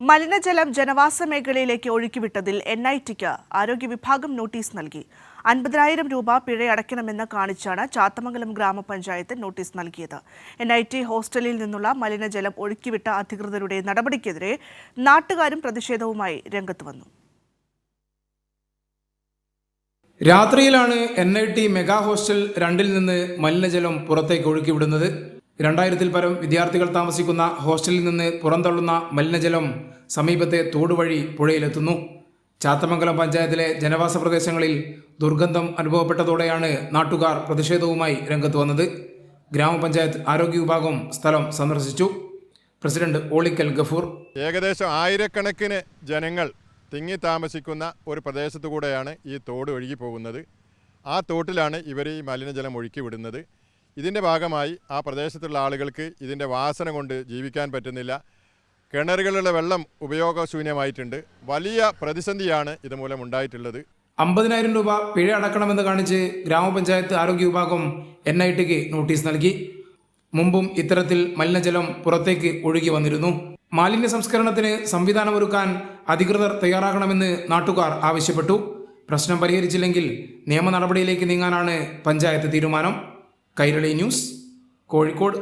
മലിനജലം ജനവാസ മേഖലയിലേക്ക് ഒഴുക്കിവിട്ടതിൽ NITക്ക് ആരോഗ്യ വിഭാഗം നോട്ടീസ് നൽകി. 50,000 രൂപ പിഴയടയ്ക്കണമെന്ന് കാണിച്ചാണ് ചാത്തമംഗലം ഗ്രാമപഞ്ചായത്ത് നോട്ടീസ് നൽകിയത്. NIT ഹോസ്റ്റലിൽ നിന്നുള്ള മലിനജലം ഒഴുക്കിവിട്ട അധികൃതരുടെ നടപടിക്കെതിരെ നാട്ടുകാരും പ്രതിഷേധവുമായി രംഗത്ത് വന്നു. രാത്രിയിലാണ് NIT മെഗാ ഹോസ്റ്റൽ 2-ൽ നിന്ന് മലിനജലം പുറത്തേക്ക് ഒഴുക്കിവിടുന്നത്. 2000-ൽ പരം വിദ്യാർത്ഥികൾ താമസിക്കുന്ന ഹോസ്റ്റലിൽ നിന്ന് പുറന്തള്ളുന്ന മലിനജലം സമീപത്തെ തോട് വഴി പുഴയിലെത്തുന്നു. ചാത്തമംഗലം പഞ്ചായത്തിലെ ജനവാസ പ്രദേശങ്ങളിൽ ദുർഗന്ധം അനുഭവപ്പെട്ടതോടെയാണ് നാട്ടുകാർ പ്രതിഷേധവുമായി രംഗത്ത് വന്നത്. ഗ്രാമപഞ്ചായത്ത് ആരോഗ്യ വിഭാഗം സ്ഥലം സന്ദർശിച്ചു. പ്രസിഡന്റ് ഓളിക്കൽ ഗഫൂർ ഏകദേശം 1000-കണക്കിന് ജനങ്ങൾ തിങ്ങി താമസിക്കുന്ന ഒരു പ്രദേശത്തു കൂടെയാണ് ഈ തോട് ഒഴുകി പോകുന്നത്. ആ തോട്ടിലാണ് ഇവർ ഈ മലിനജലം ഒഴുക്കി വിടുന്നത്. ഇതിൻ്റെ ഭാഗമായി ആ പ്രദേശത്തുള്ള ആളുകൾക്ക് ഇതിൻ്റെ വാസന കൊണ്ട് ജീവിക്കാൻ പറ്റുന്നില്ല. കിണറുകളിലുള്ള വെള്ളം ഉപയോഗശൂന്യമായിട്ടുണ്ട്. വലിയ പ്രതിസന്ധിയാണ് ഇതുമൂലം ഉണ്ടായിട്ടുള്ളത്. 50,000 രൂപ പിഴ അടക്കണമെന്ന് കാണിച്ച് ഗ്രാമപഞ്ചായത്ത് ആരോഗ്യ വിഭാഗം NITക്ക് നോട്ടീസ് നൽകി. മുമ്പും ഇത്തരത്തിൽ മലിനജലം പുറത്തേക്ക് ഒഴുകി വന്നിരുന്നു. മാലിന്യ സംസ്കരണത്തിന് സംവിധാനമൊരുക്കാൻ അധികൃതർ തയ്യാറാകണമെന്ന് നാട്ടുകാർ ആവശ്യപ്പെട്ടു. പ്രശ്നം പരിഹരിച്ചില്ലെങ്കിൽ നിയമ നടപടിയിലേക്ക് നീങ്ങാനാണ് പഞ്ചായത്ത് തീരുമാനം. കൈരളി ന്യൂസ്, കോഴിക്കോട്.